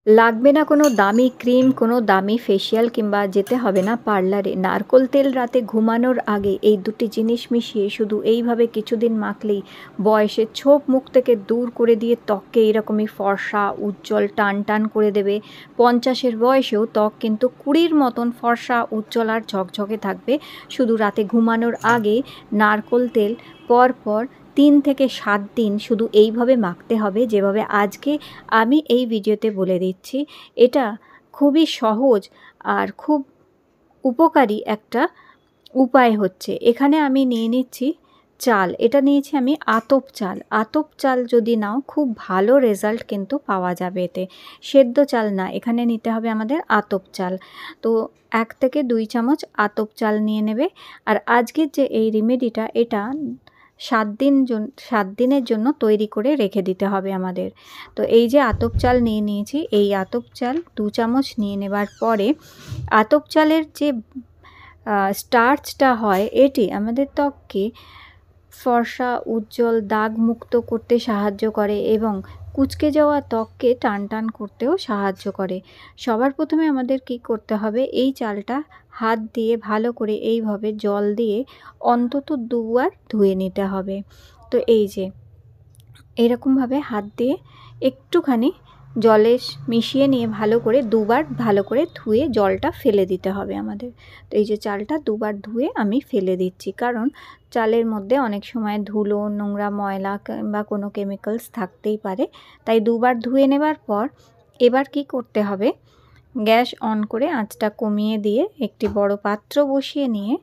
লাগবে না কোনো দামি ক্রিম, কোনো দামি ফেসিয়াল কিংবা যেতে হবে না পার্লারে। নারকোল তেল রাতে ঘুমানোর আগে এই দুটি জিনিস মিশিয়ে শুধু এইভাবে কিছুদিন মাখলেই বয়সের ছোপ মুখ থেকে দূর করে দিয়ে ত্বককে এরকমই ফর্সা, উজ্জ্বল, টান টান করে দেবে। 50-এর বয়সেও ত্বক কিন্তু 20-র মতন ফর্সা, উজ্জ্বল আর ঝকঝকে থাকবে। শুধু রাতে ঘুমানোর আগে নারকোল তেল পরপর 3 থেকে 7 দিন শুধু এইভাবে মাখতে হবে, যেভাবে আজকে আমি এই ভিডিওতে বলে দিচ্ছি। এটা খুবই সহজ আর খুব উপকারী একটা উপায় হচ্ছে। এখানে আমি নিয়ে নিচ্ছি চাল, এটা নিয়েছি আমি আতপ চাল। আতপ চাল যদি নাও খুব ভালো রেজাল্ট কিন্তু পাওয়া যাবে এতে। সেদ্ধ চাল না, এখানে নিতে হবে আমাদের আতপ চাল। তো 1 থেকে 2 চামচ আতপ চাল নিয়ে নেবে। আর আজকের যে এই রেমেডিটা, এটা 7 দিনের জন্য তৈরি করে রেখে দিতে হবে আমাদের। তো এই যে আতপ চাল নিয়ে নিয়েছি, এই আতপ চাল 2 চামচ নিয়ে নেবার পরে আতপ চালের যে স্টার্চটা হয়, এটি আমাদের ত্বককে ফর্সা, উজ্জ্বল, দাগমুক্ত করতে সাহায্য করে এবং কুঁচকে যাওয়া ত্বককে টান টান করতেও সাহায্য করে। সবার প্রথমে আমাদের কি করতে হবে, এই চালটা হাত দিয়ে ভালো করে এইভাবে জল দিয়ে অন্তত 2 বার ধুয়ে নিতে হবে। তো এই যে এরকমভাবে হাত দিয়ে একটুখানি জলে মিশিয়ে নিয়ে ভালো করে 2 বার ভালো করে ধুয়ে জলটা ফেলে দিতে হবে আমাদের। তো এই যে চালটা 2 বার ধুয়ে আমি ফেলে দিচ্ছি, কারণ চালের মধ্যে অনেক সময় ধুলো, নোংরা, ময়লা কিংবা কোনো কেমিক্যালস থাকতেই পারে। তাই 2 বার ধুয়ে নেবার পর এবার কি করতে হবে, গ্যাস অন করে আঁচটা কমিয়ে দিয়ে একটি বড় পাত্র বসিয়ে নিয়ে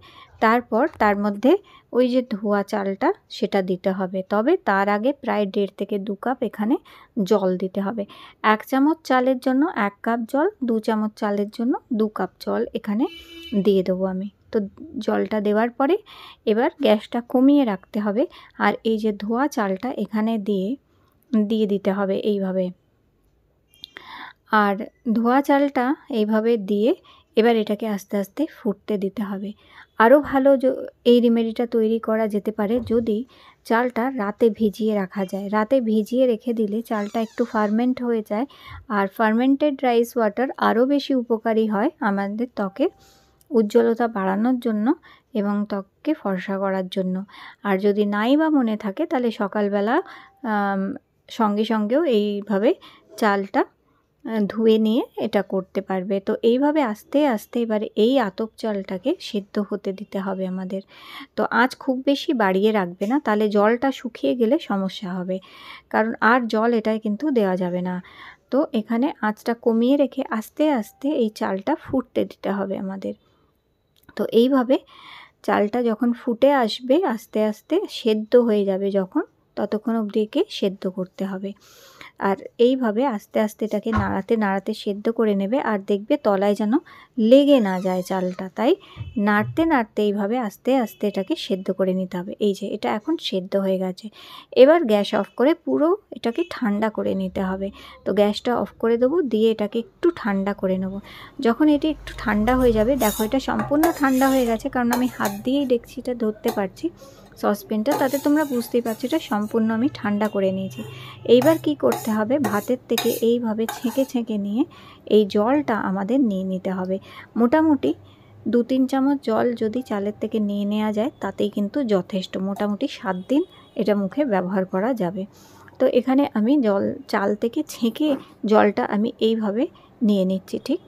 তারপর তার মধ্যে ওই যে ধোয়া চালটা সেটা দিতে হবে। তবে তার আগে প্রায় 1.5 থেকে 2 কাপ এখানে জল দিতে হবে। 1 চামচ চালের জন্য 1 কাপ জল, 2 চামচ চালের জন্য 2 কাপ জল এখানে দিয়ে দেবো আমি। তো জলটা দেওয়ার পরে এবার গ্যাসটা কমিয়ে রাখতে হবে। আর এই যে ধোয়া চালটা এখানে দিয়ে দিতে হবে এইভাবে। আর ধোয়া চালটা এইভাবে দিয়ে এবার এটাকে আস্তে আস্তে ফুটতে দিতে হবে। আরও ভালো এই রেমেডিটা তৈরি করা যেতে পারে যদি চালটা রাতে ভিজিয়ে রাখা যায়। রাতে ভিজিয়ে রেখে দিলে চালটা একটু ফার্মেন্ট হয়ে যায়, আর ফার্মেন্টেড রাইস ওয়াটার আরও বেশি উপকারী হয় আমাদের ত্বকের উজ্জ্বলতা বাড়ানোর জন্য এবং ত্বককে ফর্সা করার জন্য। আর যদি নাই বা মনে থাকে তাহলে সকালবেলা সঙ্গে সঙ্গেও এইভাবে চালটা ধুয়ে নিয়ে এটা করতে পারবে। তো এইভাবে আস্তে আস্তে এবারে এই আতপ চালটাকে সেদ্ধ হতে দিতে হবে আমাদের। তো আঁচ খুব বেশি বাড়িয়ে রাখবে না, তাহলে জলটা শুকিয়ে গেলে সমস্যা হবে, কারণ আর জল এটায় কিন্তু দেওয়া যাবে না। তো এখানে আঁচটা কমিয়ে রেখে আস্তে আস্তে এই চালটা ফুটতে দিতে হবে আমাদের। তো এইভাবে চালটা যখন ফুটে আসবে আস্তে আস্তে সেদ্ধ হয়ে যাবে, যখন ততক্ষণ অবধি একে সেদ্ধ করতে হবে। আর এইভাবে আস্তে আস্তে এটাকে নাড়াতে নাড়াতে সেদ্ধ করে নেবে। আর দেখবে তলায় যেন লেগে না যায় চালটা, তাই নাড়তে নাড়তে এইভাবে আস্তে আস্তে এটাকে সেদ্ধ করে নিতে হবে। এই যে এটা এখন সেদ্ধ হয়ে গেছে। এবার গ্যাস অফ করে পুরো এটাকে ঠান্ডা করে নিতে হবে। তো গ্যাসটা অফ করে দেবো, দিয়ে এটাকে একটু ঠান্ডা করে নেব। যখন এটি একটু ঠান্ডা হয়ে যাবে, দেখো এটা সম্পূর্ণ ঠান্ডা হয়ে গেছে, কারণ আমি হাত দিয়েই ডেকচিটা ধরতে পারছি, সসপ্যানটা, তাতে তোমরা বুঝতেই পারছো এটা সম্পূর্ণ আমি ঠান্ডা করে নিয়েছি। এইবার কি করতে হবে, ভাতের থেকে এইভাবে ছেঁকে ছেঁকে নিয়ে এই জলটা আমাদের নিয়ে নিতে হবে। মোটামুটি 2-3 চামচ জল যদি চালের থেকে নিয়ে নেওয়া যায় তাতেই কিন্তু যথেষ্ট। মোটামুটি 7 দিন এটা মুখে ব্যবহার করা যাবে। তো এখানে আমি চাল থেকে ছেঁকে জলটা আমি এইভাবে নিয়ে নিচ্ছি, ঠিক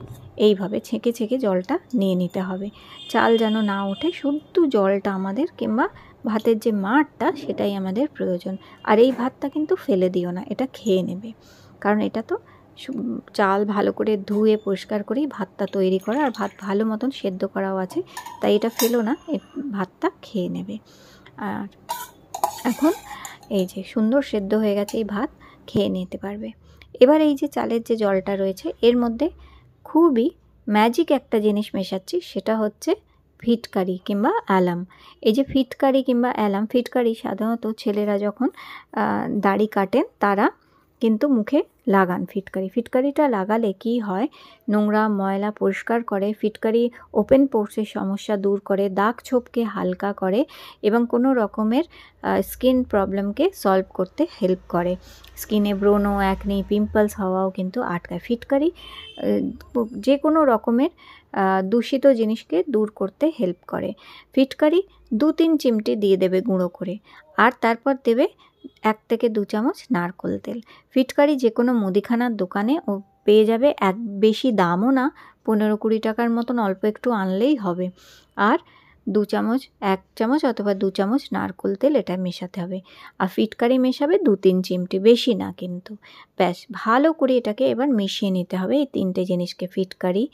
এইভাবে ছেঁকে ছেঁকে জলটা নিয়ে নিতে হবে। চাল যেন না ওঠে, শুদ্ধ জলটা আমাদের, কিংবা ভাতের যে মাড়টা সেটাই আমাদের প্রয়োজন। আর এই ভাতটা কিন্তু ফেলে দিও না, এটা খেয়ে নেবে, কারণ এটা তো চাল ভালো করে ধুয়ে পরিষ্কার করেই ভাতটা তৈরি করা, আর ভাত ভালো মতন সেদ্ধ করাও আছে, তাই এটা ফেলো না, এই ভাতটা খেয়ে নেবে। আর এখন এই যে সুন্দর সেদ্ধ হয়ে গেছে এই ভাত, খেয়ে নিতে পারবে। এবার এই যে চালের যে জলটা রয়েছে এর মধ্যে খুবই ম্যাজিক একটা জিনিস মেশাচ্ছি, সেটা হচ্ছে ফিটকারি কিংবা অ্যালাম। এই যে ফিটকারি কিংবা অ্যালাম, ফিটকারি সাধারণত ছেলেরা যখন দাড়ি কাটেন তারা কিন্তু মুখে লাগান ফিটকারি। ফিটকারিটা লাগালে কি হয়, নোংরা ময়লা পরিষ্কার করে, ফিটকারি ওপেন পোরসের সমস্যা দূর করে, দাগ ছোপকে হালকা করে এবং কোনো রকমের স্কিন প্রবলেমকে সলভ করতে হেল্প করে। স্কিনে ব্রণ, অ্যাকনি, পিম্পলস হওয়াও কিন্তু আটকায়। ফিটকারি যে কোনো রকমের দূষিত জিনিসকে দূর করতে হেল্প করে। ফিটকারি 2-3 চিমটি দিয়ে দেবে গুঁড়ো করে, আর তারপর দেবে 1 থেকে 2 চামচ নারকোল তেল। ফিটকারি যে কোনো মুদিখানার দোকানে পেয়ে যাবে, বেশি দামও না, 15-20 টাকার মতন অল্প একটু আনলেই হবে। আর 2 চামচ 1 চামচ অথবা 2 চামচ নারকোল তেল এটা মেশাতে হবে। আর ফিটকারি মেশাবে 2-3 চিমটি, বেশি না কিন্তু। ব্যাস ভালো করে এটাকে এবার মিশিয়ে নিতে হবে, এই 3টে জিনিসকে, ফিটকারি,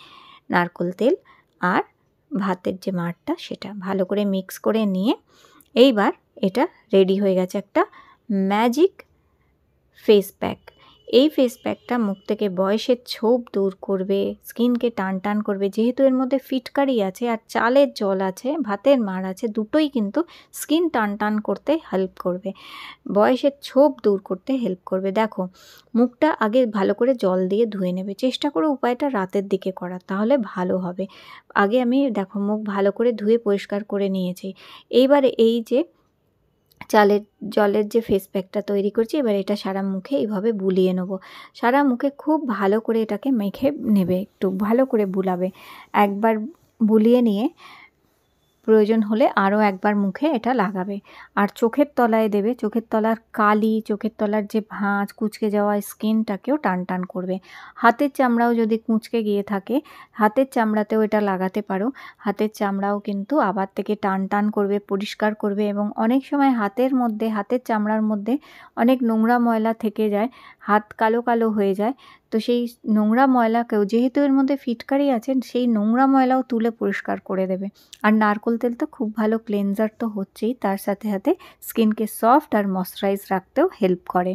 নারকোল তেল আর ভাতের যে মাড়টা সেটা ভালো করে মিক্স করে নিয়ে এইবার এটা রেডি হয়ে গেছে একটা ম্যাজিক ফেস প্যাক। এই ফেস প্যাকটা মুখ থেকে বয়সের ছোপ দূর করবে, স্কিনকে টান টান করবে। যেহেতু এর মধ্যে ফিটকারি আছে আর চালের জল আছে, ভাতের মাড় আছে, দুটোই কিন্তু স্কিন টান টান করতে হেল্প করবে, বয়সের ছোপ দূর করতে হেল্প করবে। দেখো, মুখটা আগে ভালো করে জল দিয়ে ধুয়ে নেবে। চেষ্টা করো উপায়টা রাতের দিকে করার, তাহলে ভালো হবে। আগে আমি দেখো মুখ ভালো করে ধুয়ে পরিষ্কার করে নিয়েছি। এইবারে এই যে জলের যে ফেস প্যাকটা তৈরি করছি, এবার এটা সারা মুখে এইভাবে বুলিয়ে নেব। সারা মুখে খুব ভালো করে এটাকে মেখে নেবে, একটু ভালো করে বুলাবে। একবার বুলিয়ে নিয়ে প্রয়োজন হলে আরও একবার মুখে এটা লাগাবে। আর চোখের তলায় দেবে, চোখের তলার কালি, চোখের তলার যে ভাঁজ, কুঁচকে যাওয়া স্কিনটাকেও টান টান করবে। হাতের চামড়াও যদি কুঁচকে গিয়ে থাকে, হাতের চামড়াতেও এটা লাগাতে পারো। হাতের চামড়াও কিন্তু আবার থেকে টান টান করবে, পরিষ্কার করবে। এবং অনেক সময় হাতের চামড়ার মধ্যে অনেক নোংরা ময়লা থেকে যায়, হাত কালো কালো হয়ে যায়। তো সেই নোংরা ময়লাকেও, যেহেতু এর মধ্যে ফিটকারি আছে, সেই নোংরা ময়লাও তুলে পরিষ্কার করে দেবে। আর নারকোল তেল তো খুব ভালো ক্লেনজার তো হচ্ছেই, তার সাথে সাথে স্কিনকে সফট আর ময়শ্চারাইজ রাখতেও হেল্প করে।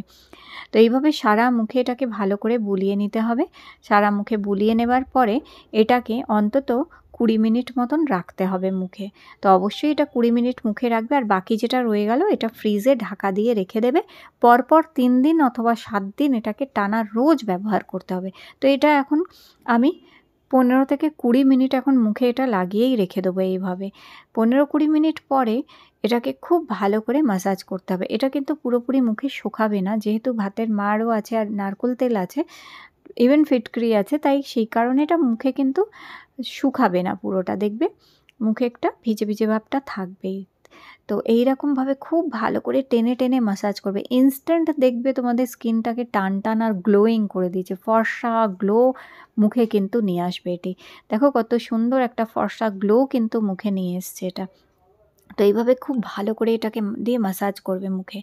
তো এইভাবে সারা মুখে এটাকে ভালো করে বুলিয়ে নিতে হবে। সারা মুখে বুলিয়ে নেবার পরে এটাকে অন্তত 20 মিনিট মতন রাখতে হবে মুখে। তো অবশ্যই এটা 20 মিনিট মুখে রাখবে, আর বাকি যেটা রয়ে গেল এটা ফ্রিজে ঢাকা দিয়ে রেখে দেবে। পরপর 3 দিন অথবা 7 দিন এটাকে টানা রোজ ব্যবহার করতে হবে। তো এটা এখন আমি 15 থেকে 20 মিনিট এখন মুখে এটা লাগিয়েই রেখে দেবো এইভাবে। 15-20 মিনিট পরে এটাকে খুব ভালো করে ম্যাসাজ করতে হবে। এটা কিন্তু পুরোপুরি মুখে শুকাবে না, যেহেতু ভাতের মাড়ও আছে আর নারকোল তেল আছে, ইভেন ফিটকারি আছে, তাই সেই কারণে এটা মুখে কিন্তু শুকাবে না পুরোটা। দেখবে মুখে একটা ভিজে ভিজে ভাবটা থাকবেই। তো এইরকমভাবে খুব ভালো করে টেনে টেনে ম্যাসাজ করবে। ইনস্ট্যান্ট দেখবে তোমাদের স্কিনটাকে টান টান আর গ্লোয়িং করে দিয়েছে, ফর্সা গ্লো মুখে কিন্তু নিয়ে আসবে এটি। দেখো কত সুন্দর একটা ফর্সা গ্লো কিন্তু মুখে নিয়ে এসছে এটা। তো এইভাবে খুব ভালো করে এটাকে দিয়ে ম্যাসাজ করবে মুখে।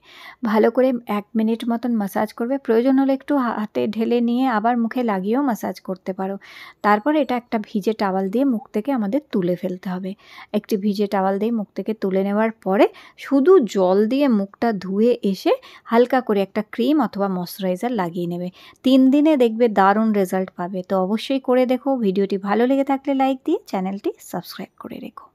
ভালো করে 1 মিনিট মতন ম্যাসাজ করবে। প্রয়োজন হলে একটু হাতে ঢেলে নিয়ে আবার মুখে লাগিয়েও ম্যাসাজ করতে পারো। তারপরে এটা একটা ভিজে টাওয়াল দিয়ে মুখ থেকে আমাদের তুলে ফেলতে হবে। একটি ভিজে টাওয়াল দিয়ে মুখ থেকে তুলে নেওয়ার পরে শুধু জল দিয়ে মুখটা ধুয়ে এসে হালকা করে একটা ক্রিম অথবা ময়শ্চারাইজার লাগিয়ে নেবে। 3 দিনে দেখবে দারুণ রেজাল্ট পাবে। তো অবশ্যই করে দেখো। ভিডিওটি ভালো লেগে থাকলে লাইক দিয়ে চ্যানেলটি সাবস্ক্রাইব করে রেখো।